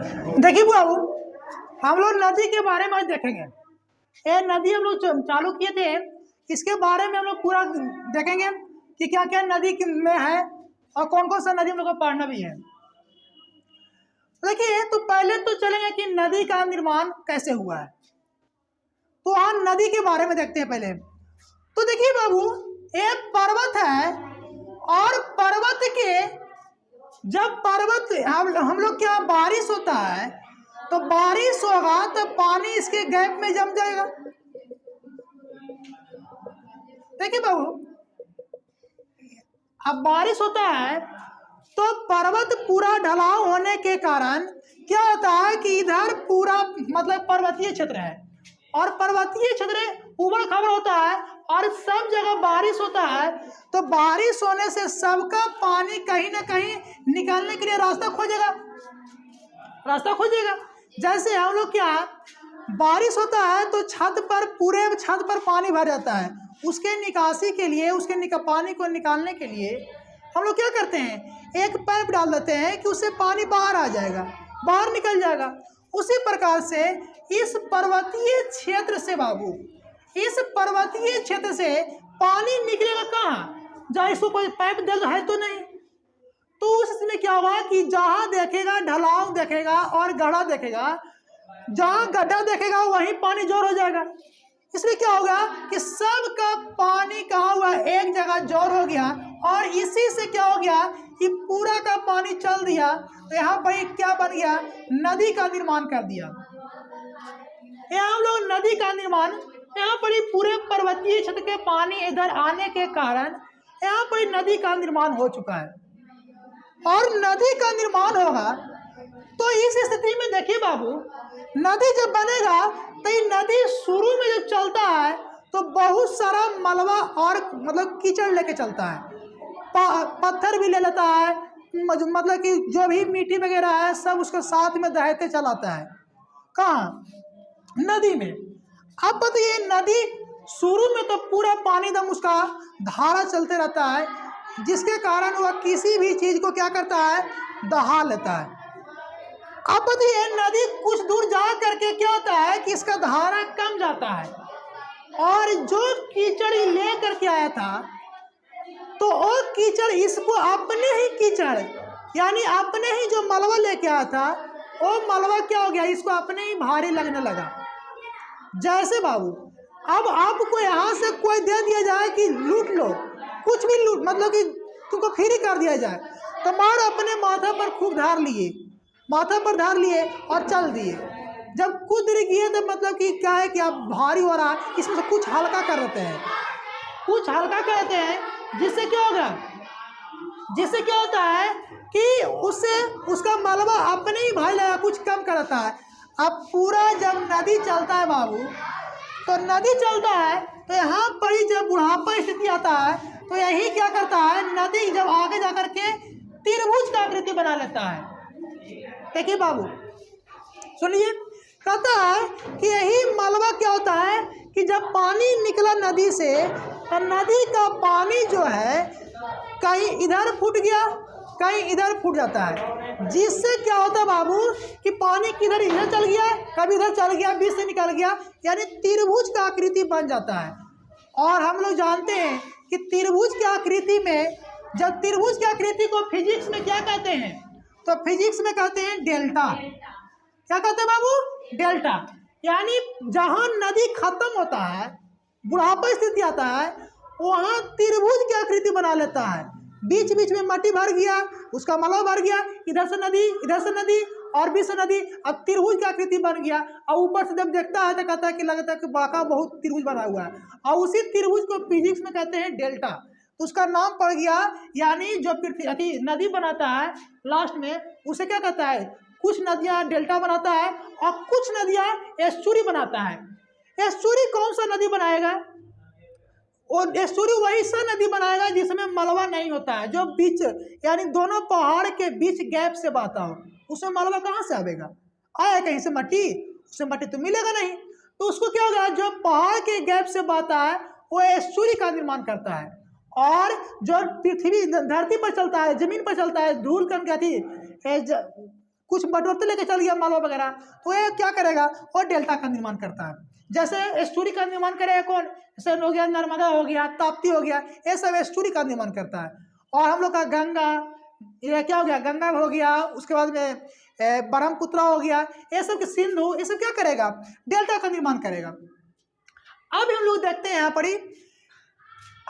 देखिए बाबू, हम लोग नदी के बारे में आज देखेंगे। ये नदी हम लोग चालू किए थे, इसके बारे में हम लोग पूरा देखेंगे कि क्या क्या नदी में है और कौन कौन सा नदी हम लोग को पढ़ना भी है। देखिए, तो पहले तो चलेंगे कि नदी का निर्माण कैसे हुआ है। तो हम नदी के बारे में देखते हैं पहले। तो देखिए बाबू, एक पर्वत है और पर्वत के जब पर्वत हम लोग क्या बारिश होता है तो बारिश होगा तो पानी इसके गैप में जम जाएगा। देखिए बाबू, अब बारिश होता है तो पर्वत पूरा ढलाव होने के कारण क्या होता है कि इधर पूरा मतलब पर्वतीय क्षेत्र है और पर्वतीय क्षेत्र उबड़ खाबड़ होता है और सब जगह बारिश होता है। तो बारिश होने से सबका पानी कहीं ना कहीं निकालने के लिए रास्ता खोजेगा। जैसे हम लोग क्या बारिश होता है तो पूरे छत पर पानी भर जाता है। उसके निकासी के लिए पानी को निकालने के लिए हम लोग क्या करते हैं, एक पाइप डाल देते हैं कि उससे पानी बाहर आ जाएगा, बाहर निकल जाएगा। उसी प्रकार से इस पर्वतीय क्षेत्र से पानी निकलेगा कहाँ, जहाँ इसको कोई पाइप दल है तो नहीं। तो उसमें क्या हुआ कि जहाँ देखेगा ढलाव देखेगा और गड्ढा देखेगा, जहाँ गड्ढा देखेगा वहीं पानी जोर हो जाएगा। इसलिए क्या होगा कि सबका पानी कहाँ हुआ, एक जगह जोर हो गया और इसी से क्या हो गया कि पूरा का पानी चल दिया। तो यहाँ पर क्या बन गया, नदी का निर्माण कर दिया। यहाँ हम लोग नदी का निर्माण, यहाँ पर पूरे पर्वतीय क्षेत्र के पानी इधर आने के कारण यहाँ पर नदी का निर्माण हो चुका है। और नदी का निर्माण होगा तो इस स्थिति में देखिए बाबू, नदी जब बनेगा तो ये नदी शुरू में जब चलता है तो बहुत सारा मलबा और मतलब कीचड़ लेके चलता है, पत्थर भी ले लेता है, मतलब कि जो भी मिट्टी वगैरह है सब उसको साथ में दहते चलाता है। कहाँ, नदी में। अब बताइए, नदी शुरू में तो पूरा पानी दम उसका धारा चलते रहता है, जिसके कारण वह किसी भी चीज को क्या करता है, दहा लेता है। अब बताइए, नदी कुछ दूर जा करके क्या होता है कि इसका धारा कम जाता है और जो कीचड़ ले करके आया था तो वो कीचड़ इसको अपने ही कीचड़ यानी अपने ही जो मलबा लेके आया था वो मलबा क्या हो गया, इसको अपने ही भारी लगने लगा। जैसे बाबू, अब आपको यहाँ से कोई दे दिया जाए कि लूट लो, कुछ भी लूट, मतलब कि तुमको फ्री कर दिया जाए, तो मार अपने माथा पर खूब माथा पर धार लिए और चल दिए। जब कूद गए तो मतलब कि क्या है कि आप भारी हो रहा है, इसमें से कुछ हल्का कर देते हैं, जिससे क्या होता है कि उसका मलबा अपने ही भाई लगा कुछ कम करता है। अब पूरा जब नदी चलता है बाबू, तो नदी चलता है तो यहाँ पर ही जब बुढ़ापा स्थिति आता है तो यही क्या करता है, नदी जब आगे जाकर के त्रिभुज का आकृति बना लेता है। देखिए बाबू सुनिए, कहता है कि यही मलबा क्या होता है कि जब पानी निकला नदी से तो नदी का पानी जो है कहीं इधर फूट गया, कहीं इधर फूट जाता है, जिससे क्या होता है बाबू कि पानी किधर इधर चल गया, कभी इधर चल गया, बीच से निकल गया, यानी त्रिभुज का आकृति बन जाता है। और हम लोग जानते हैं कि त्रिभुज की आकृति में, जब त्रिभुज की आकृति को फिजिक्स में क्या कहते हैं, तो फिजिक्स में कहते हैं डेल्टा। क्या कहते हैं बाबू, डेल्टा। यानी जहां नदी खत्म होता है, बुढ़ापा स्थिति आता है, वहां त्रिभुज की आकृति बना लेता है। बीच बीच में मट्टी भर गया, उसका मलबा भर गया, इधर से नदी और बीच से नदी, अब त्रिभुज की आकृति बन गया। और ऊपर से जब देखता है तो कहता है कि लगता है कि बाका बहुत त्रिभुज बना हुआ है, और उसी त्रिभुज को फिजिक्स में कहते हैं डेल्टा। तो उसका नाम पड़ गया, यानी जो पृथ्वी नदी बनाता है लास्ट में उसे क्या कहता है, कुछ नदियां डेल्टा बनाता है और कुछ नदियां एस्चुरी बनाता है। एस्चुरी कौन सा नदी बनाएगा, और एस्चुरी वही सा नदी बनाएगा जिसमें मलबा नहीं होता है, जो बीच यानी दोनों पहाड़ के बीच गैप से बहता हो। उसमें मलबा कहाँ से आएगा, आया कहीं से मट्टी, उसमें मट्टी तो मिलेगा नहीं। तो उसको क्या होगा, जो पहाड़ के गैप से बहता है वो एस्चुरी का निर्माण करता है। और जो पृथ्वी धरती पर चलता है, जमीन पर चलता है, धूल कण क्या थी कुछ बटोरते लेके चल गया मालवा वगैरह, तो ये क्या करेगा, वो डेल्टा का निर्माण करता है। जैसे एस्टुरी का निर्माण करेगा कौन, जैसे हो गया नर्मदा हो गया, ताप्ती हो गया, ये सब एस्टुरी का निर्माण करता है। और हम लोग का गंगा, ये क्या हो गया, गंगा हो गया, उसके बाद में ब्रह्मपुत्र हो गया, ये सब के सिंधु, ये सब क्या करेगा, डेल्टा का निर्माण करेगा। अब हम लोग देखते हैं यहाँ पर ही,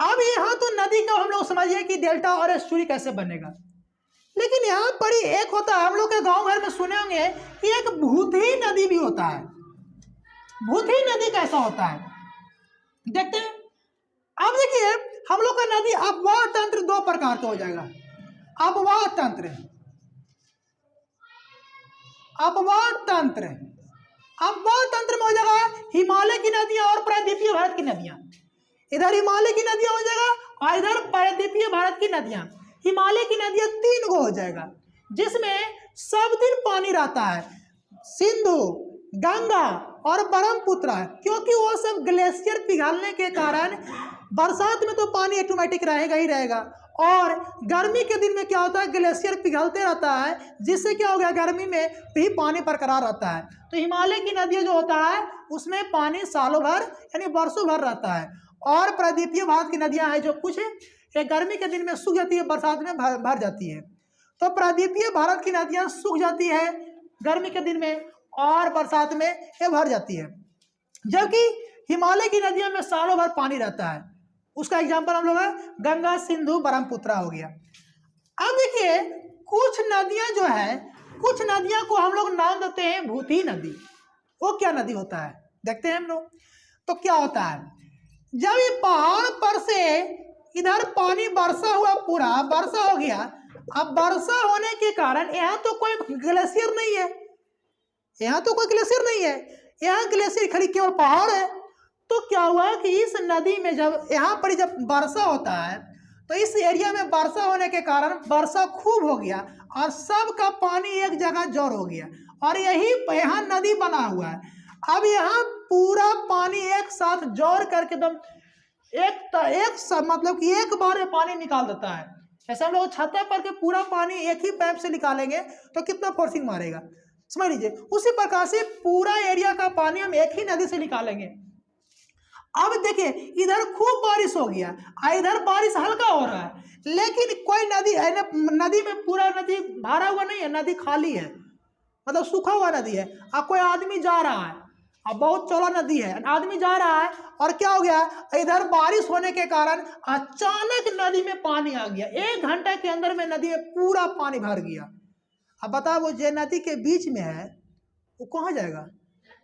अब यहाँ तो नदी का हम लोग समझिए कि डेल्टा और एस्टुरी कैसे बनेगा, लेकिन यहाँ पर ही एक होता है, हम लोग के गांव घर में सुने होंगे कि एक भूतही नदी भी होता है। भूतही नदी कैसा होता है देखते हैं। अब देखिए हम लोग का नदी अपवाह तंत्र दो प्रकार का हो जाएगा। अपवाह तंत्र, अपवाह तंत्र, अपवाह तंत्र में हो जाएगा हिमालय की नदियां और प्रायद्वीपीय भारत की नदियां। इधर हिमालय की नदियां हो जाएगा और इधर प्रायद्वीपीय भारत की नदियां। हिमालय की नदियां 3 गो हो जाएगा, जिसमें सब दिन पानी रहता है, सिंधु, गंगा और ब्रह्मपुत्र, क्योंकि वो सब ग्लेशियर पिघलने के कारण बरसात में तो पानी ऑटोमेटिक रहेगा ही रहेगा, और गर्मी के दिन में क्या होता है, ग्लेशियर पिघलते रहता है, जिससे क्या हो गया, गर्मी में भी पानी बरकरार रहता है। तो हिमालय की नदियां जो होता है उसमें पानी सालों भर यानी वर्षों भर रहता है, और प्रायद्वीपीय भारत की नदियां हैं जो कुछ ये गर्मी के दिन में सूख जाती है, बरसात में भर जाती है। तो प्रायद्वीपीय भारत की नदियां सूख जाती है गर्मी के दिन में और बरसात में ये भर जाती है, जबकि हिमालय की नदियों में सालों भर पानी रहता है। उसका एग्जांपल हम लोग है गंगा, सिंधु, ब्रह्मपुत्र हो गया। अब देखिए कुछ नदियां जो है, कुछ नदियां को हम लोग नाम देते हैं भूतही नदी। वो क्या नदी होता है देखते हैं हम लोग। तो क्या होता है, जब ये पहाड़ पर से इधर पानी बरसा हुआ, पूरा वर्षा हो गया, अब वर्षा होने के कारण यहाँ तो कोई ग्लेशियर नहीं है, यहाँ तो कोई ग्लेशियर नहीं है, यहाँ ग्लेशियर खाली केवल पहाड़ है। तो क्या हुआ कि इस नदी में जब यहाँ पर जब वर्षा होता है तो इस एरिया में वर्षा होने के कारण वर्षा खूब हो गया और सबका पानी एक जगह जोड़ हो गया, और यही यहाँ नदी बना हुआ है। अब यहाँ पूरा पानी एक साथ जोड़ करके एकदम मतलब कि एक बार में पानी निकाल देता है। ऐसे हम लोग छत पर के पूरा पानी एक ही पाइप से निकालेंगे तो कितना फोर्सिंग मारेगा, समझ लीजिए। उसी प्रकार से पूरा एरिया का पानी हम एक ही नदी से निकालेंगे। अब देखिए इधर खूब बारिश हो गया, इधर बारिश हल्का हो रहा है, लेकिन कोई नदी में पूरा नदी भरा हुआ नहीं है, नदी खाली है, मतलब सूखा हुआ नदी है। अब कोई आदमी जा रहा है, अब बहुत चौड़ा नदी है, आदमी जा रहा है और क्या हो गया, इधर बारिश होने के कारण अचानक नदी में पानी आ गया। 1 घंटे के अंदर में नदी में पूरा पानी भर गया। अब बताओ वो जो नदी के बीच में है वो कहाँ जाएगा,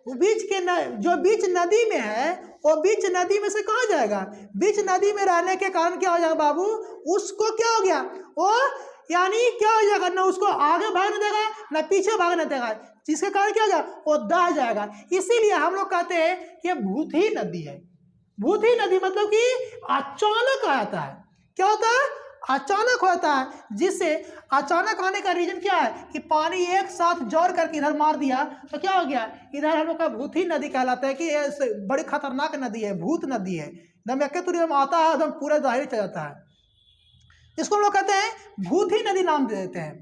वो जो बीच नदी में है वो बीच नदी में से कहाँ जाएगा। बीच नदी में रहने के कारण क्या हो जाएगा बाबू, उसको क्या हो गया, वो यानी क्या हो जाएगा, ना उसको आगे भागने देगा ना पीछे भागने देगा, जिसके कारण क्या हो जाएगा, वो दह जाएगा। इसीलिए हम लोग कहते हैं कि भूतही नदी है। भूतही नदी मतलब कि अचानक आता है, क्या होता है, अचानक होता है, जिससे अचानक आने का रीजन क्या है कि पानी एक साथ जोड़ करके इधर मार दिया तो क्या हो गया, इधर हम लोग का भूतही नदी कहलाता है कि बड़ी खतरनाक नदी है, भूत नदी है, एकदम एक तुरी में आता है, एकदम पूरा दाहिर चल जाता है, इसको हम लोग कहते हैं भूतही नदी नाम दे देते हैं।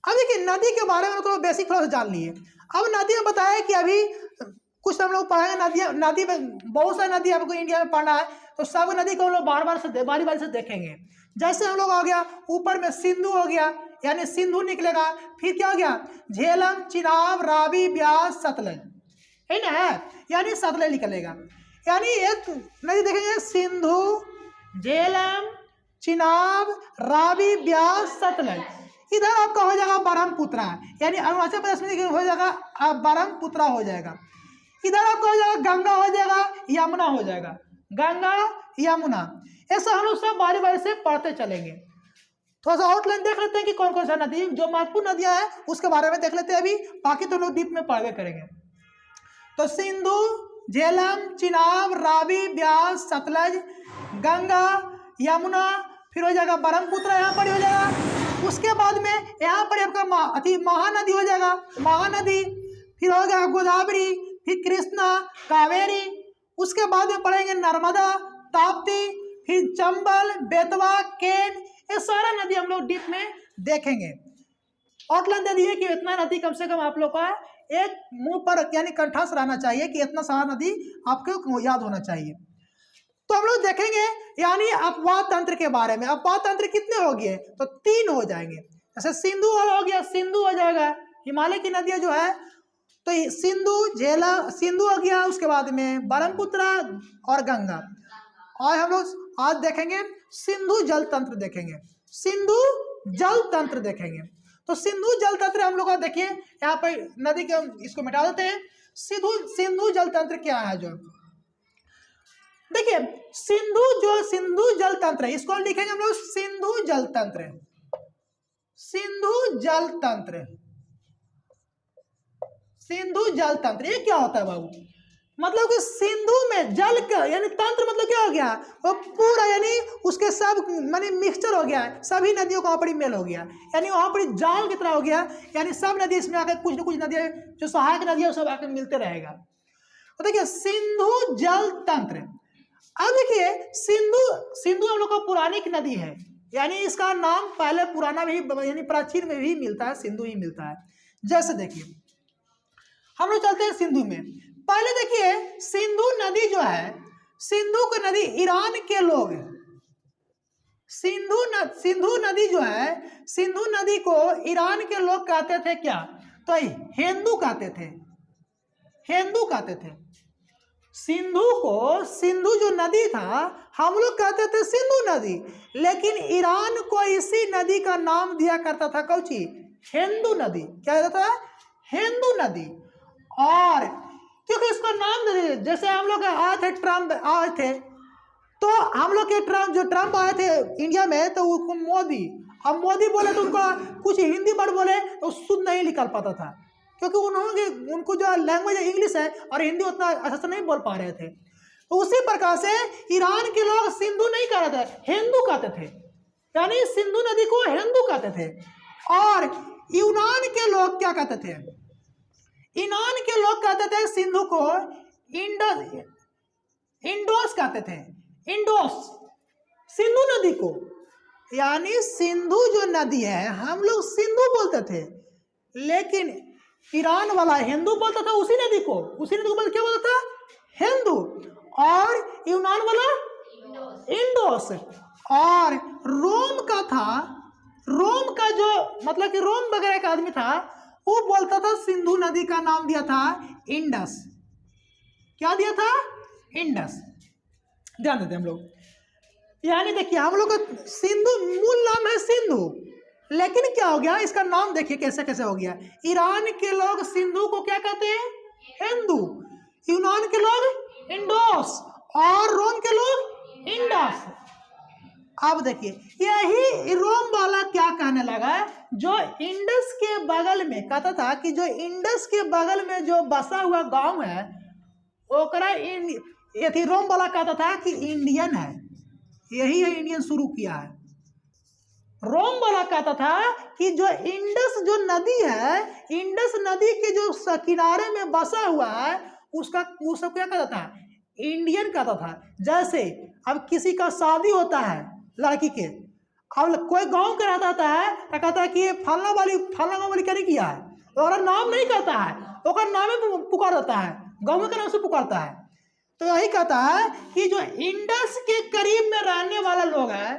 अब देखिए नदी के बारे में तो बेसिक थोड़ा सा जान लिए। अब नदी में बताया कि अभी कुछ हम लोग पढ़ेंगे, नदी में बहुत सारी नदी हमको इंडिया में पढ़ना है, तो सब नदी को हम लोग बारी बारी से देखेंगे। जैसे हम लोग हो गया ऊपर में सिंधु हो गया, यानी सिंधु निकलेगा, फिर क्या हो गया, झेलम, चिनाब, रावी, ब्यास, सतलज, है ना, यानी सतलज निकलेगा। यानी एक नदी देखेंगे सिंधु, झेलम, चिनाब, रावी, ब्यास, सतलज। इधर आपका हो जाएगा ब्रह्मपुत्र, यानी अरुणाचल प्रदेश में हो जाएगा ब्रह्मपुत्र हो जाएगा। इधर आपका हो जाएगा गंगा हो जाएगा, यमुना हो जाएगा, गंगा, यमुना। ऐसा हम लोग सब बारी बारी से पढ़ते चलेंगे। थोड़ा सा आउटलाइन देख लेते हैं कि कौन कौन सा नदी, जो महत्वपूर्ण नदियां हैं उसके बारे में देख लेते हैं अभी, बाकी तो लोग डीप में पढ़वे करेंगे। तो सिंधु, झेलम, चिनाब, रावी, ब्यास, सतलज, गंगा, यमुना, फिर हो जाएगा ब्रह्मपुत्र, यहाँ पर हो जाएगा। उसके बाद में यहाँ पर आपका महानदी हो जाएगा, महानदी, फिर हो गया गोदावरी, फिर कृष्णा, कावेरी। उसके बाद में पढ़ेंगे नर्मदा, ताप्ती, फिर चंबल, बेतवा, केन, ये सारा नदी हम लोग डीप में देखेंगे। आउटलाइन दे दिए कि इतना नदी कम से कम आप लोग का एक मुंह पर यानी कंठस्थ रहना चाहिए कि इतना सारा नदी आपको याद होना चाहिए। तो हम लोग देखेंगे यानी अपवाद तंत्र के बारे में। अपवाद तंत्र कितने हो गए? तो 3 हो जाएंगे। जैसे सिंधु हो गया, सिंधु हो जाएगा, हिमालय की नदियां जो है तो सिंधु, झेलम, सिंधु हो गया, उसके बाद में ब्रह्मपुत्र और गंगा। और हम लोग आज देखेंगे सिंधु जल तंत्र देखेंगे, सिंधु जल तंत्र देखेंगे। तो सिंधु जल तंत्र हम लोग का देखिए यहाँ पर नदी के इसको मिटा देते हैं। सिंधु जल तंत्र क्या है? जो देखिए सिंधु जल तंत्र है, इसको लिखेंगे हम लोग सिंधु जल तंत्र। सिंधु जल तंत्र, सिंधु जल तंत्र ये क्या होता है बाबू? मतलब कि सिंधु में जल का यानी तंत्र मतलब क्या हो गया? वो पूरा यानी उसके सब माने मिक्सचर हो गया है, सभी नदियों का वहाँ पर मेल हो गया, यानी वहाँ पर जाल की तरह हो गया, यानी सब नदी इसमें आकर कुछ न कुछ नदियाँ जो सहायक नदियाँ सब आकर मिलते रहेगा। तो देखिए सिंधु जल तंत्र। अब देखिए सिंधु हम लोग का पौराणिक नदी है, यानी इसका नाम पहले पुराना में ही यानी प्राचीन में भी मिलता है, सिंधु ही मिलता है। जैसे देखिए हम लोग चलते हैं सिंधु में। पहले देखिए सिंधु नदी जो है, सिंधु की नदी ईरान के लोग, सिंधु नदी जो है, सिंधु नदी को ईरान के लोग कहते थे क्या? तो हिंदू कहते थे, हिंदू कहते थे। सिंधु को, सिंधु जो नदी था हम लोग कहते थे सिंधु नदी, लेकिन ईरान को इसी नदी का नाम दिया करता था कौची? हिंदू नदी। क्या कहता था? हिंदू नदी। और क्योंकि इसका नाम दे दिया, जैसे हम लोग आए थे, ट्रम्प आए थे, तो हम लोग के ट्रम्प आए थे इंडिया में, तो उसको मोदी, अब मोदी बोले तो उनका कुछ हिंदी वर्ड बोले तो शुद्ध नहीं निकल पाता था, क्योंकि उनको जो लैंग्वेज इंग्लिश है और हिंदी उतना अच्छा से नहीं बोल पा रहे थे। तो उसी प्रकार से ईरान के लोग सिंधु नहीं कह रहे थे, हिंदू कहते थे, यानी सिंधु नदी को हिंदू कहते थे। और यूनान के लोग क्या कहते थे? यूनान के लोग कहते थे सिंधु को इंडोस कहते थे, इंडोस सिंधु नदी को, यानी सिंधु जो नदी है हम लोग सिंधु बोलते थे, लेकिन ईरान वाला हिंदू बोलता था उसी नदी को, क्या बोलता था? हिंदू। और यूनान वाला इंडोस। और रोम का था, रोम का जो मतलब कि रोम वगैरह का आदमी था वो बोलता था सिंधु नदी का नाम दिया था इंडस। क्या दिया था? इंडस। ध्यान देते हम लोग, यानी देखिए हम लोग का सिंधु मूल नाम है सिंधु, लेकिन क्या हो गया इसका नाम देखिए कैसे कैसे हो गया। ईरान के लोग सिंधु को क्या कहते हैं? हिंदू। यूनान के लोग इंडोस और रोम के लोग इंडस। अब देखिए यही रोम वाला क्या कहने लगा, जो इंडस के बगल में कहता था कि जो इंडस के बगल में जो बसा हुआ गांव है ओकरा ये रोम वाला कहता था कि इंडियन है, यही है इंडियन शुरू किया है। रोम वाला कहता था कि जो इंडस जो नदी है, इंडस नदी के जो किनारे में बसा हुआ है उसका वो सब क्या कहता था? इंडियन कहता था। जैसे अब किसी का शादी होता है लड़की के, अब कोई गांव का रहता है तो कहता है कि ये फलना गाँव वाली क्या नहीं किया है, और नाम नहीं करता है, तो नाम ही पुकार देता है, गाँव के नाम से पुकारता है। तो यही कहता है कि जो इंडस के करीब में रहने वाला लोग है,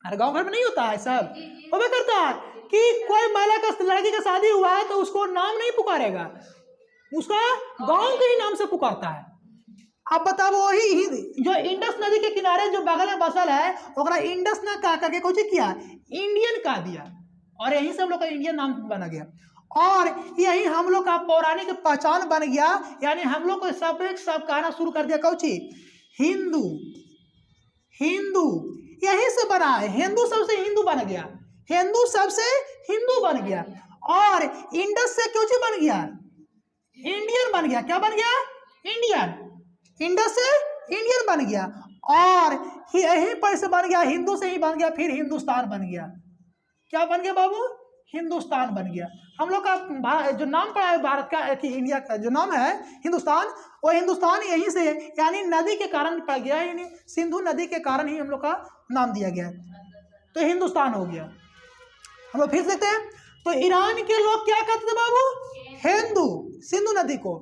अरे गांव घर में नहीं होता है सब, वो भी करता है कि कोई महिला का लड़की का शादी हुआ है तो उसको नाम नहीं पुकारेगा, उसका गांव के ही नाम से पुकारता है। अब बताओ वही जो इंडस नदी के किनारे जो बगल में बसल है ओकरा इंडस ना कह करके कुछ किया, इंडियन कह दिया, और यहीं से हम लोग का इंडियन नाम बना गया, और यही हम लोग का पौराणिक पहचान बन गया। यानी हम लोग को सब कहना शुरू कर दिया कौची? हिंदू। हिंदू यहीं से बना है, हिंदू शब्द से हिंदू बन गया, हिंदू शब्द से हिंदू बन गया, और इंडस से क्यों बन गया? इंडियन बन गया। क्या बन गया? इंडियन। इंडस से इंडियन बन गया, और यहीं पर से बन गया, हिंदू से ही बन गया, फिर हिंदुस्तान बन गया। क्या बन गया बाबू? हिंदुस्तान बन गया। हम लोग का जो नाम पड़ा है भारत का, इंडिया का जो नाम है हिंदुस्तान, वो हिंदुस्तान यहीं से यानी नदी के कारण पड़ गया, यानी सिंधु नदी के कारण ही हम लोग का नाम दिया गया, तो हिंदुस्तान हो गया। हम लोग फिर देखते हैं तो ईरान के लोग क्या कहते थे बाबू? हिंदू, सिंधु नदी को।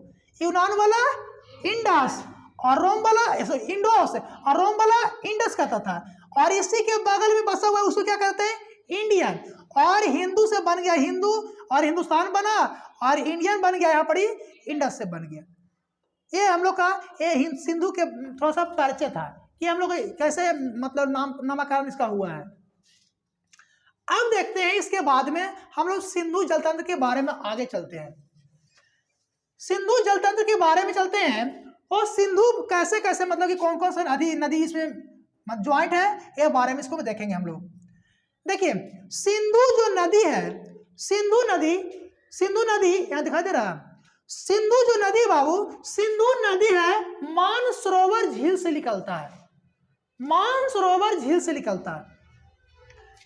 यूनान वाला इंडस, और रोम वाला इंडोस, और रोम वाला इंडस कहता था। और इसी के बगल में बसा हुआ उसको क्या कहते हैं? इंडियन। और हिंदू से बन गया हिंदू, और हिंदुस्तान बना, और इंडियन बन गया, यहाँ पर इंडस से बन गया। ये हम लोग का ये सिंधु के थोड़ा सा परिचय था कि हम लोग कैसे मतलब नामकरण इसका हुआ है। अब देखते हैं इसके बाद में हम लोग सिंधु जलतंत्र के बारे में आगे चलते हैं। सिंधु जलतंत्र के बारे में चलते हैं, और सिंधु कैसे कैसे मतलब कि कौन कौन सा नदी इसमें ज्वाइंट है, ये बारे में इसको भी देखेंगे हम लोग। देखिए सिंधु जो नदी है, सिंधु नदी यहाँ दिखाई दे रहा, सिंधु जो नदी बाबू, सिंधु नदी है मानसरोवर झील से निकलता है, मानसरोवर झील से निकलता है।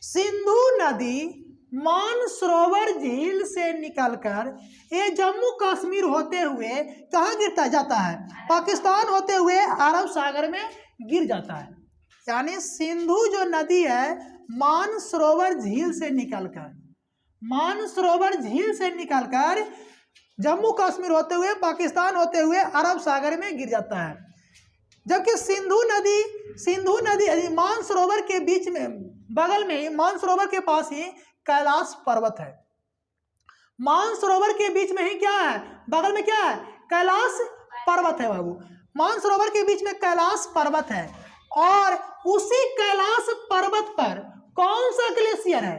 सिंधु नदी मानसरोवर झील से निकलकर ये जम्मू कश्मीर होते हुए कहाँ गिरता जाता है? पाकिस्तान होते हुए अरब सागर में गिर जाता है। यानी सिंधु जो नदी है मानसरोवर झील से निकलकर, मानसरोवर झील से निकलकर जम्मू कश्मीर होते हुए पाकिस्तान होते हुए अरब सागर में गिर जाता है। जबकि सिंधु नदी मानसरोवर के बीच में, बगल में ही, मानसरोवर के पास ही कैलाश पर्वत है। मानसरोवर के बीच में ही क्या है? बगल में क्या है? कैलाश पर्वत है बाबू। मानसरोवर के बीच में कैलाश पर्वत है, और उसी कैलाश पर्वत पर कौन सा ग्लेशियर है?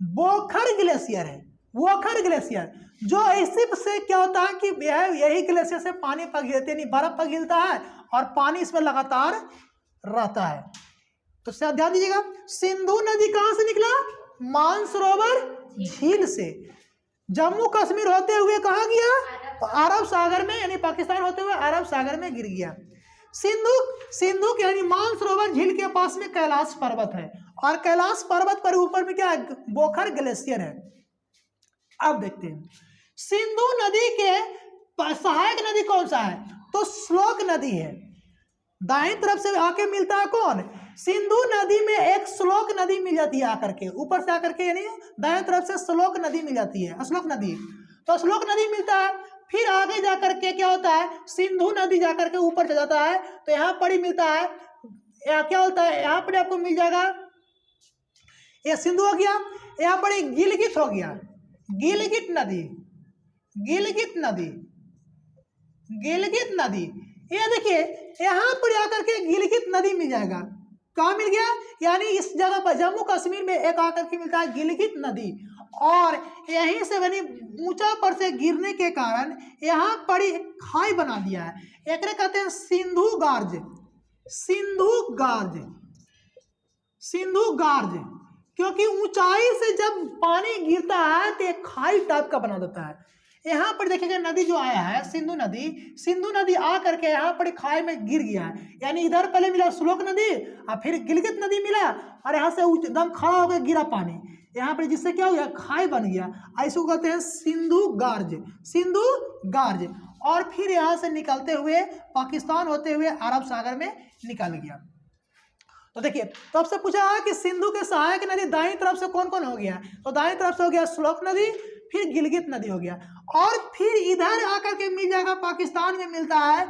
बोखर ग्लेशियर है। वोखर ग्लेशियर, जो इसी से क्या होता है कि यही ग्लेशियर से पानी पिघलते, नहीं बर्फ पिघलता है, और पानी इसमें लगातार रहता है। तो ध्यान दीजिएगा, सिंधु नदी कहां से निकला? मानसरोवर झील से। जम्मू कश्मीर होते हुए कहां गया? अरब सागर में, यानी पाकिस्तान होते हुए अरब सागर में गिर गया। सिंधु के यानी मानसरोवर झील के पास में कैलाश पर्वत है, और कैलाश पर्वत पर ऊपर में क्या है? बोखर ग्लेशियर है। अब देखते हैं सिंधु नदी के सहायक नदी कौन सा है? तो श्लोक नदी है। दाएं तरफ से आके मिलता है कौन? सिंधु नदी में एक श्लोक नदी मिल जाती है आकर के, ऊपर से आकर के, यानी दाएं तरफ से श्लोक नदी मिल जाती है, श्लोक नदी। तो श्लोक नदी मिलता है, फिर आगे जाकर के क्या होता है? सिंधु नदी जाकर के ऊपर चला जाता है, तो यहाँ पर ही मिलता है, क्या होता है? यहाँ पर आपको मिल जाएगा, ये सिंधु हो गया, यहाँ पर गिलगित हो गया, गिलगित नदी, गिलगित नदी, गिलगित नदी। ये देखिए यहाँ पर आकर के गिलगित नदी मिल जाएगा। कहाँ मिल गया? यानी इस जगह पर जम्मू कश्मीर में एक आकर के मिलता है गिलगित नदी, और यहीं से यानी ऊंचा पर से गिरने के कारण यहाँ पर खाई बना दिया है। एक कहते हैं सिंधु गार्ज, सिंधु गार्ज, सिंधु गार्ज, क्योंकि ऊंचाई से जब पानी गिरता है तो एक खाई टाइप का बना देता है। यहाँ पर देखिएगा नदी जो आया है सिंधु नदी आ करके यहाँ पर खाई में गिर गया है। यानी इधर पहले मिला श्लोक नदी, और फिर गिलगित नदी मिला, और यहाँ से एकदम खड़ा होकर गिरा पानी यहाँ पर, जिससे क्या हो गया? खाई बन गया। ऐसे कहते हैं सिंधु गार्ज, सिंधु गार्ज। और फिर यहाँ से निकलते हुए पाकिस्तान होते हुए अरब सागर में निकल गया। तो देखिए, तो आपसे पूछा है कि सिंधु के सहायक नदी दाईं तरफ से कौन कौन हो गया? तो दाईं तरफ से हो गया श्लोक नदी, फिर गिलगित नदी हो गया, और फिर इधर आकर के मिल जाएगा पाकिस्तान में मिलता है,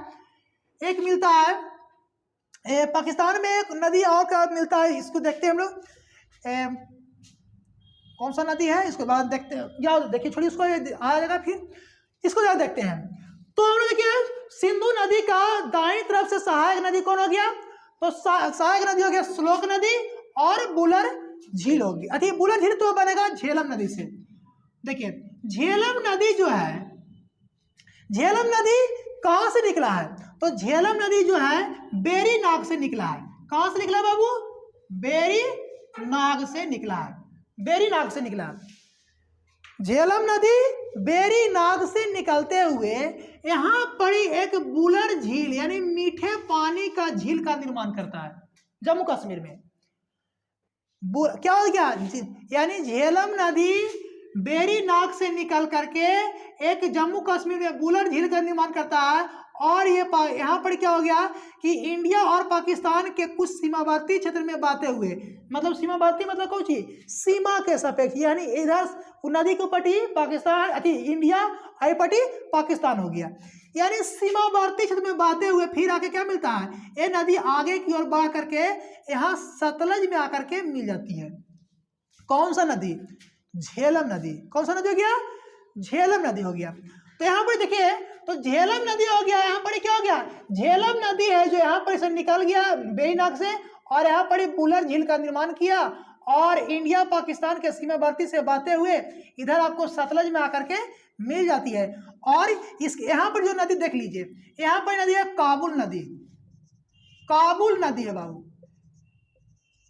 एक मिलता है पाकिस्तान में एक नदी और क्या मिलता है, इसको देखते हैं हम लोग, कौन सा नदी है इसके बाद देखते हैं। या देखिए छोड़िए, उसको आ जाएगा, फिर इसको जरा देखते हैं। तो हम लोग देखिए सिंधु नदी का दाईं तरफ से सहायक नदी कौन हो गया? तो सहायक नदी हो गया श्लोक नदी, और बुलर झील होगी। अच्छा, बुलर झील तो बनेगा झेलम नदी से। देखिए झेलम नदी जो है, झेलम नदी कहां से निकला है? तो झेलम नदी जो है बेरी नाग से निकला है। कहां से निकला बाबू? बेरी नाग से निकला है, बेरी नाग से निकला। झेलम नदी बेरी नाग से निकलते हुए यहाँ पर एक बुलर झील यानी मीठे पानी का झील का निर्माण करता है जम्मू कश्मीर में। क्या हो गया? यानी झेलम नदी बेरी नाग से निकल करके एक जम्मू कश्मीर में बुलर झील का निर्माण करता है, और ये यहाँ पर क्या हो गया कि इंडिया और पाकिस्तान के कुछ सीमावर्ती क्षेत्र में बातें हुए, मतलब सीमावर्ती मतलब कौन सी, सीमा के सापेक्ष, यानी इधर नदी को पटी पाकिस्तान अति इंडिया, आई पटी पाकिस्तान हो गया, यानी सीमावर्ती क्षेत्र में बातें हुए। फिर आके क्या मिलता है, ये नदी आगे की ओर बढ़ करके यहाँ सतलज में आकर के मिल जाती है। कौन सा नदी, झेलम नदी। कौन सा नदी हो गया, झेलम नदी हो गया। तो यहाँ पर देखिए, तो झेलम नदी हो गया, यहाँ पर क्या हो गया, झेलम नदी है जो यहाँ पर से निकल गया बेईनाक से, और यहाँ पर बुलर झील का निर्माण किया, और इंडिया पाकिस्तान के सीमावर्ती से बातें हुए इधर आपको सतलज में आकर के मिल जाती है। और इस यहाँ पर जो नदी देख लीजिए, यहाँ पर नदी है काबुल नदी, काबुल नदी है बाबू,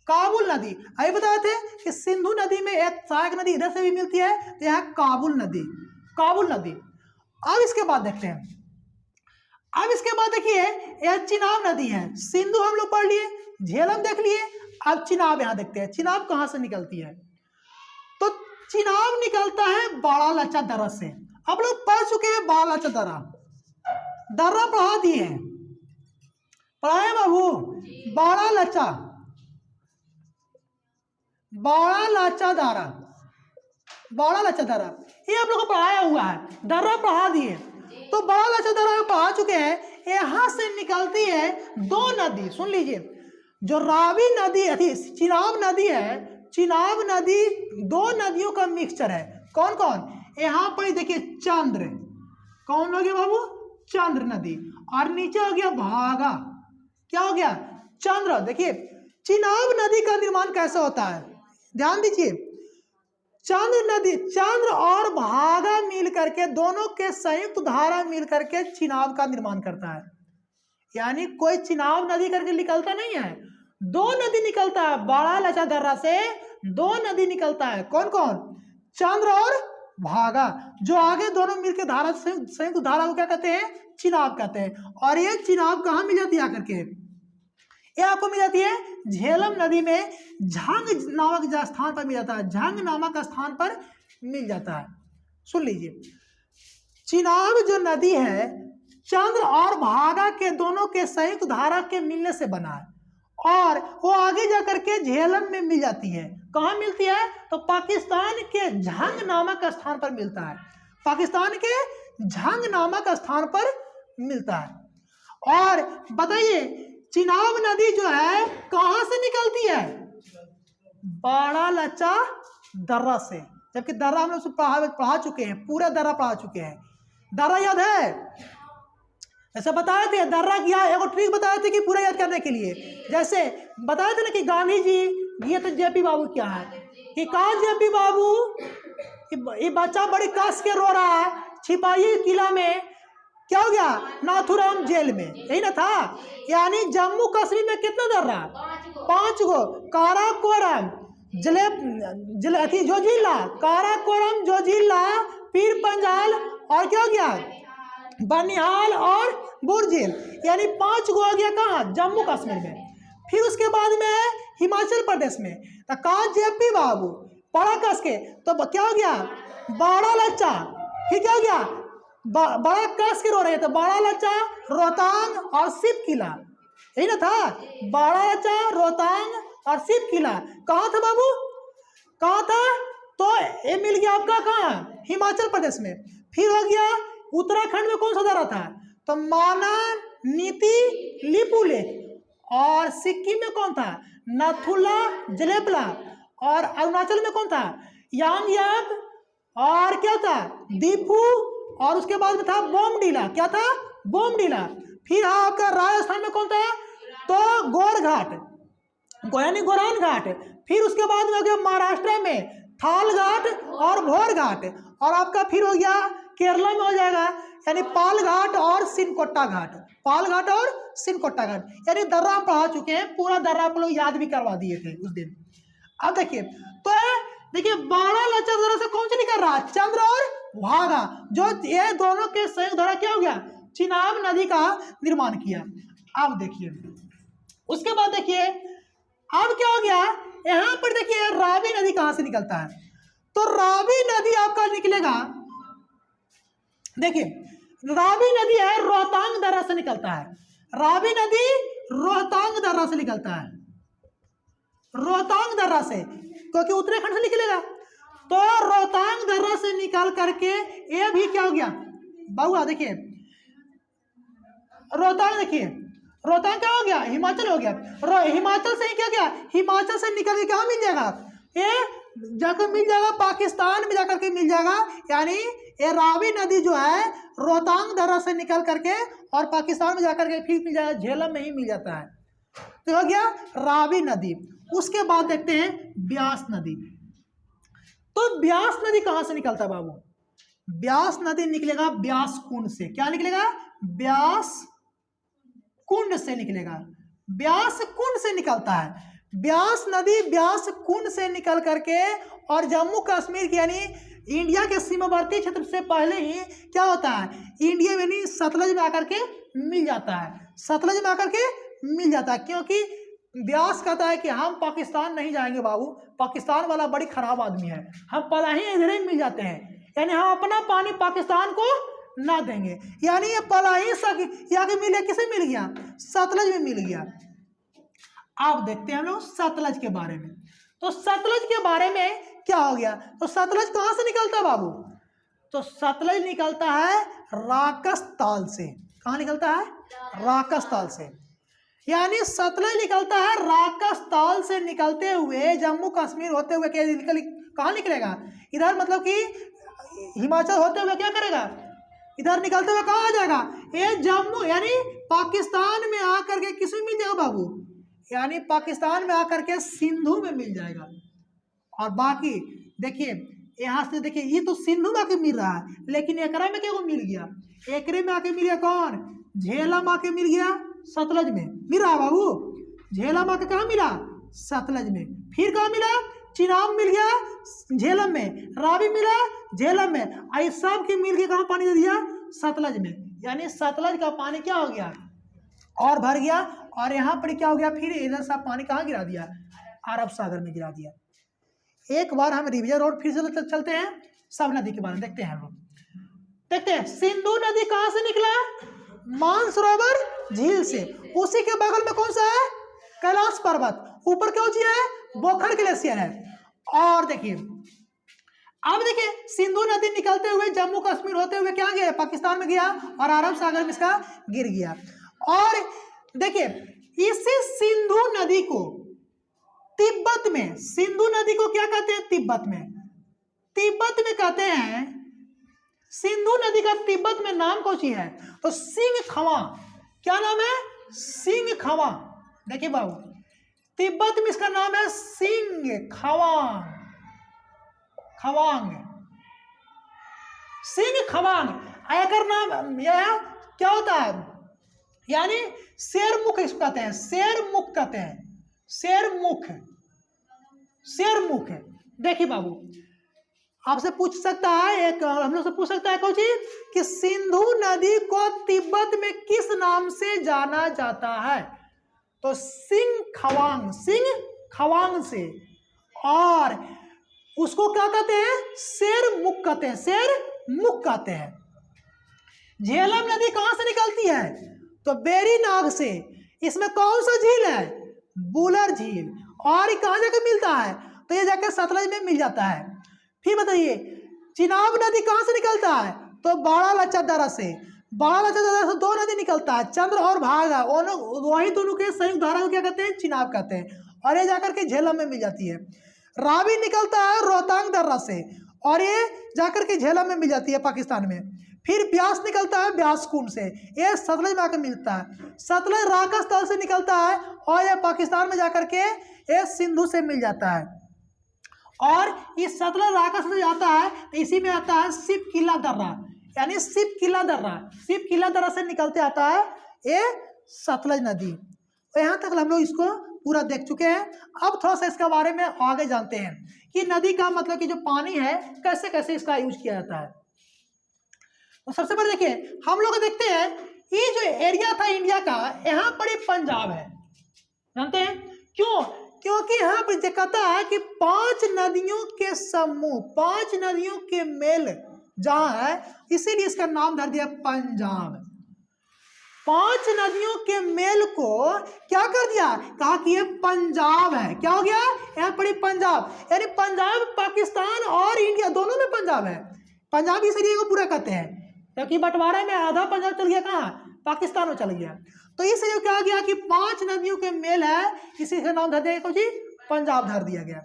काबुल नदी। अभी बताए थे कि सिंधु नदी में एक सहायक नदी इधर से भी मिलती है, तो यहाँ काबुल नदी, काबुल नदी। अब इसके बाद देखते हैं, अब इसके बाद देखिए यह चिनाब नदी है। सिंधु हम लोग पढ़ लिए, झेलम देख लिए, अब चिनाब यहाँ देखते हैं, चिनाब कहाँ से निकलती है। तो चिनाब निकलता है बड़ा लच्चा दर्रा से। आप लोग पढ़ चुके हैं बड़ा लच्चा दर्रा, दर्रा पढ़ा दिए हैं, पढ़ाए बाबू, बड़ा लच्चा, बड़ा लच्चा दर्रा, बड़ा लच्चा दर्रा, ये आप लोग को पढ़ाया हुआ है, दर्रा पढ़ा दिए। तो बड़ा लच्चा दर्रा पढ़ा चुके हैं। यहाँ से निकलती है दो नदी, सुन लीजिए, जो रावी नदी थी, चिनाब नदी है, चिनाब नदी दो नदियों का मिक्सचर है। कौन कौन, यहाँ पर देखिए चंद्र, कौन हो गया बाबू, चंद्र नदी, और नीचे हो गया भागा, क्या हो गया, चंद्र। देखिए चिनाब नदी का निर्माण कैसे होता है, ध्यान दीजिए, चंद्र नदी, चंद्र और भागा मिल करके, दोनों के संयुक्त धारा मिल करके चिनाब का निर्माण करता है। यानी कोई चिनाब नदी करके निकलता नहीं है, दो नदी निकलता है, बड़ा लच्चा दर्रा से दो नदी निकलता है। कौन कौन, चंद्र और भागा, जो आगे दोनों मिलकर धारा, संयुक्त धारा को क्या कहते हैं, चिनाब कहते हैं। और ये चिनाब कहाँ मिल जाती है आकर के, ये आपको मिल जाती है झेलम नदी में, झंग नामक स्थान पर मिल जाता है, झंग नामक स्थान पर मिल जाता है। सुन लीजिए, चिनाब जो नदी है चंद्र और भागा के दोनों के संयुक्त धारा के मिलने से बना है, और वो आगे जाकर के झेलम में मिल जाती है। कहाँ मिलती है, तो पाकिस्तान के झंग नामक स्थान पर मिलता है, पाकिस्तान के झंग नामक स्थान पर मिलता है। और बताइए चिनाब नदी जो है कहाँ से निकलती है, बड़ा लच्चा दर्रा से, जबकि दर्रा हम लोग पढ़ा चुके हैं, पूरा दर्रा पढ़ा चुके हैं। दर्रा याद है, ऐसा बताए थे, दर्रा की एक ट्रिक बताए थे कि पूरा याद करने के लिए, जैसे बताए थे ना कि गांधी जी, ये तो जेपी बाबू क्या है कि कहा जेपी बाबू, ये बच्चा बड़ी कस के रो रहा है, छिपाही किला में, क्या हो गया, नाथुराम जेल में, यही ना था। यानी जम्मू कश्मीर में कितना दर्रा, 5 गो, काराकोरम, जोजिला, काराकोरम, जोजिला, पीर पंजाल, और क्या हो गया, बनिहाल और बुरझील, यानी 5 गो आ गया कहाँ, जम्मू कश्मीर में। फिर उसके बाद में हिमाचल प्रदेश में, तो कहा जेपी बाबू बड़ा कस के, तो क्या हो गया, बड़ा लच्चा, फिर क्या हो गया, बड़ा कस के रो रहे, तो बड़ा लच्चा, रोहतांग और शिव किला, यही ना था, बड़ा लच्चा, रोहतांग और शिव किला। कहाँ था बाबू, कहाँ था, तो ये मिल गया आपका कहाँ, हिमाचल प्रदेश में। फिर हो गया उत्तराखंड में कौन सा दर्रा था, तो माना, नीति, लिपुलेख, और सिक्किम में कौन था, नथुला, जलेबला, और अरुणाचल में कौन था, यांगयाक, और क्या था, दीपू, और उसके बाद में था बोमडीला, क्या था, बोमडीला। फिर आपका राजस्थान में कौन था, तो गोरघाट, यानी गोरान घाट। फिर उसके बाद में हो गया महाराष्ट्र में थाल घाट और भोर घाट, और आपका फिर हो गया केरला में हो जाएगा, यानी पाल घाट और सिनकोट्टा घाट, पाल घाट और सिनकोट्टा घाट। यानी दर्रा हम पढ़ा चुके हैं, पूरा दर्रा आप लोग याद भी करवा दिए थे उस दिन। अब देखिए, तो देखिए बड़ा लच्चा दर्रा से कौन सा निकल रहा, चंद्र और भागा, जो ये दोनों के संयुक्त धारा क्या हो गया, चिनाब नदी का निर्माण किया। अब देखिए उसके बाद देखिए अब क्या हो गया, यहाँ पर देखिए रावी नदी कहाँ से निकलता है, तो रावी नदी आपका निकलेगा, देखिए रावी नदी है रोहतांग दर्रा से निकलता है, रावी नदी रोहतांग दर्रा से निकलता है, रोहतांग दर्रा से, क्योंकि उत्तराखंड से निकलेगा। तो रोहतांग दर्रा से निकाल करके ये भी क्या हो गया बाबू, देखिए रोहतांग, देखिए रोहतांग क्या हो गया, हिमाचल हो गया। हिमाचल से ही क्या गया, हिमाचल से निकल के क्या मिल जाएगा, ये जाकर मिल जाएगा पाकिस्तान में जाकर के मिल जाएगा। यानी ये रावी नदी जो है रोहतांग दर्रा से निकल करके और पाकिस्तान में जाकर के फिर मिल जाएगा, झेलम में ही मिल जाता है। तो हो गया रावी नदी। उसके बाद देखते हैं ब्यास नदी। तो ब्यास नदी कहां से निकलता है बाबू, ब्यास नदी निकलेगा ब्यास कुंड से। क्या निकलेगा, ब्यास कुंड से निकलेगा, ब्यास कुंड से निकलता है। ब्यास नदी ब्यास कुंड से निकल करके और जम्मू कश्मीर की यानी इंडिया के सीमावर्ती क्षेत्र से पहले ही क्या होता है, इंडिया में नहीं सतलज में आकर के मिल जाता है, सतलज में आकर के मिल जाता है। क्योंकि ब्यास कहता है कि हम पाकिस्तान नहीं जाएंगे बाबू, पाकिस्तान वाला बड़ी खराब आदमी है, हम पलाही इधर ही मिल जाते हैं, यानी हम अपना पानी पाकिस्तान को ना देंगे। यानी ये पलाही याके मिले, किसे मिल गया, सतलज में मिल गया। अब देखते हैं हम लोग सतलज के बारे में। तो सतलज के बारे में क्या हो गया, तो सतलज कहां से निकलता है बाबू, तो सतलज निकलता है राकस ताल से। कहां निकलता है, राकस ताल से। यानी सतलज निकलता है राकस ताल से निकलते हुए जम्मू कश्मीर होते हुए कहां निकलेगा, इधर मतलब कि हिमाचल होते हुए क्या करेगा, इधर निकलते हुए कहां आ जाएगा, ये जम्मू यानी पाकिस्तान में आकर के किसमें मिल जाएगा बाबू, यानी पाकिस्तान में आकर के सिंधु में मिल जाएगा। और बाकी देखिए यहाँ से देखिए ये तो सिंधु में आके मिल रहा है, लेकिन एकरा में क्या मिल गया, एकरे में आके मिल गया कौन, झेलम आके मिल गया सतलज में मिल रहा है बाबू, झेलम आके कहाँ मिला, सतलज में। फिर कहाँ मिला, चिनाब मिल गया झेलम में, रावी मिला झेलम में, आई सब के मिल के कहाँ पानी दे दिया, सतलज में। यानी सतलज का पानी क्या हो गया और भर गया, और यहाँ पर क्या हो गया, फिर इधर सा पानी कहाँ गिरा दिया, अरब सागर में गिरा दिया। एक बार हम रिविजन रोड फिर से चलते हैं, सब नदी के बारे में देखते हैं हम लोग। देखते हैं सिंधु नदी कहाँ से निकला, मानसरोवर झील से, उसी के बगल में कौन सा है, कैलाश पर्वत, ऊपर क्या चीज है, बोखर ग्लेशियर है। और देखिए अब देखिए सिंधु नदी निकलते हुए जम्मू कश्मीर होते हुए क्या गया, पाकिस्तान में गया और अरब सागर में इसका गिर गया। और देखिए इसी सिंधु नदी को तिब्बत में, सिंधु नदी को क्या कहते हैं, तिब्बत में, तिब्बत में कहते हैं सिंधु नदी का तिब्बत में नाम कौन सी है, तो सिंह खवा। क्या नाम है, सिंह खवा। देखिए बाबू तिब्बत में इसका नाम है सिंह खवांग, खवांग, सिंह खवांग। आयकर नाम यह क्या होता है, यानी शेर मुख इसको कहते हैं, शेर मुख कहते हैं, शेर मुख, शेर मुख है। देखिए बाबू आपसे पूछ सकता है, एक हम लोग से पूछ सकता है कौन चीज कि सिंधु नदी को तिब्बत में किस नाम से जाना जाता है, तो सिंह खवांग, सिंह खवांग से। और उसको क्या कहते हैं, शेर मुख कहते हैं, शेर मुख कहते हैं। झेलम नदी कहां से निकलती है, तो बेरीनाग से। इसमें कौन सा झील है, बुलर झील। और ये कहां जाकर मिलता है, तो ये जाकर सतलज में मिल जाता है। फिर बताइए चिनाब नदी कहां से निकलता है, तो बाड़ा लच्चा दर्रा से। बाड़ा लच्चा दर्रा से दो नदी निकलता है, चंद्र और भागा, वही दोनों के संयुक्त धारा को क्या कहते हैं, चिनाब कहते हैं। और ये जाकर के झेलम में मिल जाती है। रावी निकलता है रोहतांग दर्रा से और ये जाकर के झेलम में मिल जाती है पाकिस्तान में। फिर ब्यास निकलता है ब्यास कुंड से, ये सतलज में आकर मिलता है। सतलज राकस तल से निकलता है और ये पाकिस्तान में जाकर के ये सिंधु से मिल जाता है। और इस सतलज राकस में जाता है तो इसी में आता है सिप किला दर्रा, यानी सिप किला दर्रा, सिप किला दर्रा से निकलते आता है ये सतलज नदी। तो यहाँ तक हम लोग इसको पूरा देख चुके हैं। अब थोड़ा सा इसके बारे में आगे जानते हैं कि नदी का मतलब कि जो पानी है कैसे कैसे इसका यूज किया जाता है। तो सबसे पहले देखिए हम लोग देखते हैं ये जो एरिया था इंडिया का, यहाँ पर एक पंजाब है, जानते हैं क्यों, क्योंकि यहाँ पर कहता है कि 5 नदियों के समूह, 5 नदियों के मेल जहां है, इसीलिए इसका नाम धर दिया पंजाब। 5 नदियों के मेल को क्या कर दिया, कहा कि ये पंजाब है। क्या हो गया, यहाँ पड़ी पंजाब, यानी पंजाब पाकिस्तान और इंडिया दोनों में पंजाब है। पंजाब इस एरिया को पूरा कहते हैं, क्योंकि बंटवारे में आधा पंजाब चल गया कहाँ, पाकिस्तान में चल गया। तो इसलिए क्या गया कि 5 नदियों के मेल है, इसी का नाम धर दिया गया जी, पंजाब धर दिया गया।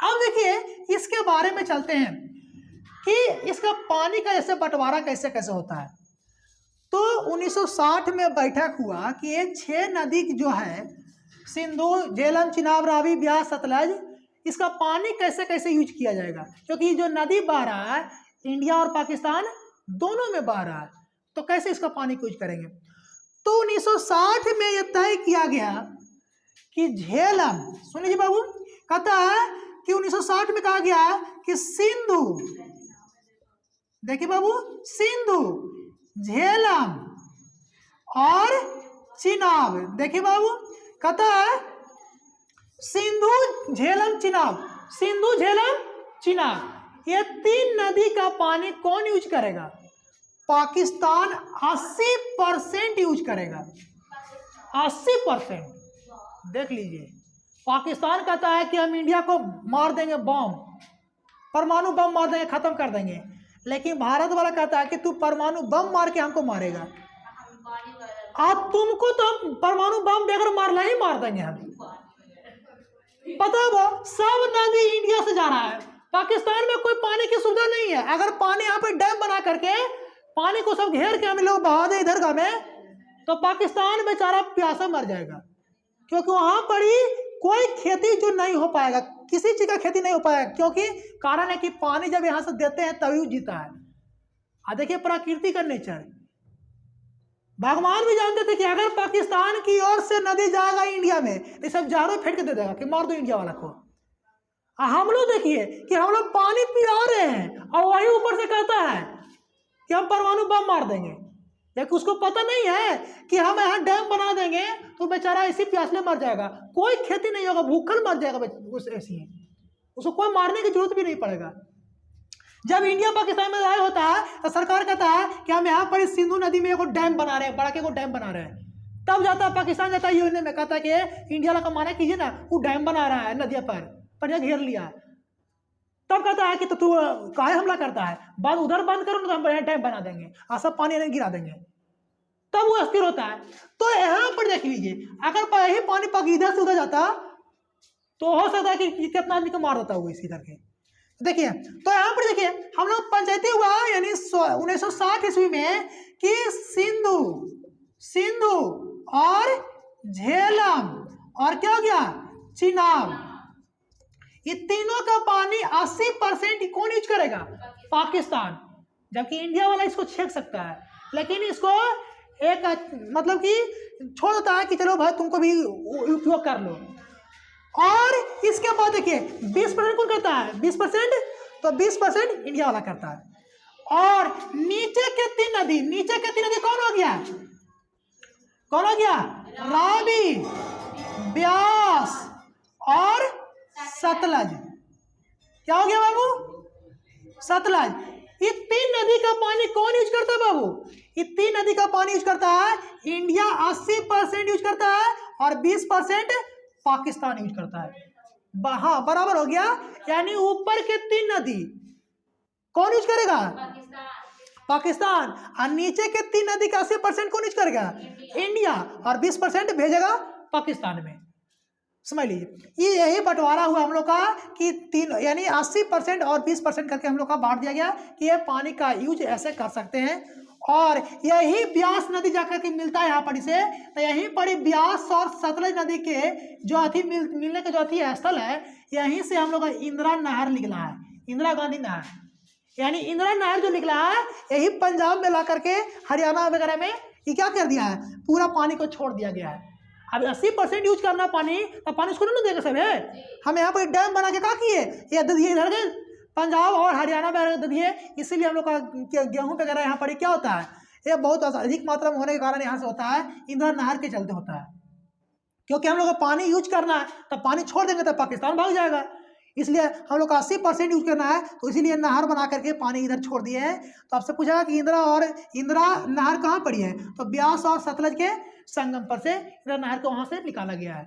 अब देखिए इसके बारे में चलते हैं कि इसका पानी का जैसे बंटवारा कैसे कैसे होता है। तो 1960 में बैठक हुआ कि ये 6 नदी जो है, सिंधु, झेलम, चिनाब, रावी, ब्यास, सतलज, इसका पानी कैसे कैसे यूज किया जाएगा, क्योंकि जो नदी बह रहा है इंडिया और पाकिस्तान दोनों में बह रहा है, तो कैसे इसका पानी को यूज करेंगे। तो 1960 में यह तय किया गया कि झेलम, सुन लीजिए बाबू, कहता है कि 1960 में कहा गया कि सिंधु, देखिए बाबू, सिंधु, झेलम और चिनाब, देखिए बाबू, कहता है सिंधु, झेलम, चिनाब, सिंधु, झेलम, चिनाब, ये 3 नदी का पानी कौन यूज करेगा, पाकिस्तान 80% यूज करेगा, 80%। देख लीजिए, पाकिस्तान कहता है कि हम इंडिया को मार देंगे बम, परमाणु बम मार देंगे, खत्म कर देंगे, लेकिन भारत वाला कहता है कि तू परमाणु बम मार के हमको मारेगा, आज तुमको तो हम परमाणु बम देकर मारना ही मार देंगे हम। पता है वो सब नदी इंडिया से जा रहा है, पाकिस्तान में कोई पानी की सुविधा नहीं है। अगर पानी यहाँ पे डैम बना करके पानी को सब घेर के हम लोग बहा दे इधर का में, तो पाकिस्तान बेचारा प्यासा मर जाएगा, क्योंकि वहां पर ही कोई खेती जो नहीं हो पाएगा, किसी चीज का खेती नहीं हो पाएगा, क्योंकि कारण है कि पानी जब यहाँ से देते हैं तभी जीता है। देखिए प्रकृति का नेचर, भगवान भी जानते थे कि अगर पाकिस्तान की ओर से नदी जाएगा इंडिया में तो सब जारों फेंक के दे देगा कि मार दो इंडिया वाला को। हम लोग देखिए कि हम लोग पानी पिला रहे हैं और वही ऊपर से कहता है कि हम परमाणु बम मार देंगे, लेकिन उसको पता नहीं है कि हम यहाँ डैम बना देंगे तो बेचारा इसी प्यास में मर जाएगा, कोई खेती नहीं होगा, भूखल मर जाएगा उस ऐसी, उसको कोई मारने की जरूरत भी नहीं पड़ेगा। जब इंडिया पाकिस्तान में लड़ाई होता है तो सरकार कहता है कि हम यहाँ पर सिंधु नदी में एक डैम बना रहे हैं, बड़ा के को डैम बना रहे हैं, तब जाता है पाकिस्तान जाता है यूएन में, कहता है कि इंडिया वाला का माना कीजिए ना, वो डैम बना रहा है नदिया पर यह घेर लिया, तब कहता है कि तो तू काहे हमला करता है, बाद उधर बंद करो ना तो हम बढ़िया डैम बना देंगे, सब पानी नहीं गिरा देंगे, तब वो अस्थिर होता है। तो यहाँ पर देख लीजिए, अगर यही पानी इधर से उधर जाता तो हो सकता है कि कितना आदमी को मार देता हुआ इसी करके। देखिए तो यहाँ पर देखिए हम लोग पंचायती हुआ यानी 1960 ईस्वी में कि सिंधु और झेलम और क्या हो गया, चिनाब, ये तीनों का पानी 80% कौन यूज करेगा, पाकिस्तान, जबकि इंडिया वाला इसको छेक सकता है, लेकिन इसको एक मतलब कि छोड़ देता है कि चलो भाई तुमको भी उपयोग कर लो। और इसके बाद देखिए 20% कौन करता है, 20%, तो 20% इंडिया वाला करता है। और नीचे के 3 नदी कौन हो गया, रावी, ब्यास और सतलज। क्या हो गया बाबू, सतलज। ये 3 नदी का पानी कौन यूज करता है बाबू, ये 3 नदी का पानी यूज करता है इंडिया, 80% यूज करता है और 20% पाकिस्तान यूज करता है। हाँ बराबर हो गया, यानी ऊपर के 3 नदी कौन यूज करेगा, पाकिस्तान, और नीचे के 3 नदी का 80% कौन यूज करेगा, इंडिया, और 20% भेजेगा पाकिस्तान में। समझ लीजिए ये यही बंटवारा हुआ हम लोग का कि 3 यानी 80% और 20% करके हम लोग का बांट दिया गया कि ये पानी का यूज ऐसे कर सकते हैं। और यही ब्यास नदी जाकर के मिलता है यहाँ पर इसे, तो यहीं पर ब्यास और सतलज नदी के जो अथी मिलने के जो अथी स्थल है, यहीं से हम लोग का इंदिरा नहर निकला है, इंदिरा गांधी नहर, यानी इंदिरा नहर जो निकला है यही पंजाब में ला करके हरियाणा वगैरह में ये क्या कर दिया है, पूरा पानी को छोड़ दिया गया है। अब 80% यूज करना पानी, तो पानी उसको नहीं देगा सब है, हम यहाँ पर डैम बना के क्या किए, ये दिए इधर के पंजाब और हरियाणा में दिए, इसीलिए हम लोग का गेहूं वगैरह यहाँ पर क्या होता है, ये बहुत अधिक मात्रा में होने के कारण यहाँ से होता है, इंदिरा नहर के चलते होता है, क्योंकि हम लोग को पानी यूज करना है, तो पानी छोड़ देंगे तो पाकिस्तान भाग जाएगा, इसलिए हम लोग को 80% यूज करना है, तो इसीलिए नहर बना करके पानी इधर छोड़ दिए हैं। तो आपसे पूछा कि इंदिरा नहर कहाँ पड़ी है, तो ब्यास और सतलज के संगम पर से इंदिरा नहर को वहां से निकाला गया है।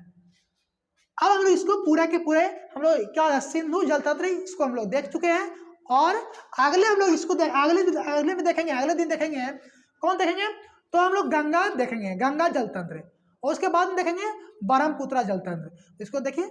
अब हम लोग इसको पूरा के पूरे हम लोग क्या सिंधु जल तंत्र इसको हम लोग देख चुके हैं, और अगले हम लोग इसको अगले में देखेंगे, अगले दिन देखेंगे। कौन देखेंगे, तो हम लोग गंगा देखेंगे, गंगा जल तंत्र, और उसके बाद में देखेंगे ब्रह्मपुत्र जल तंत्र। इसको देखिए,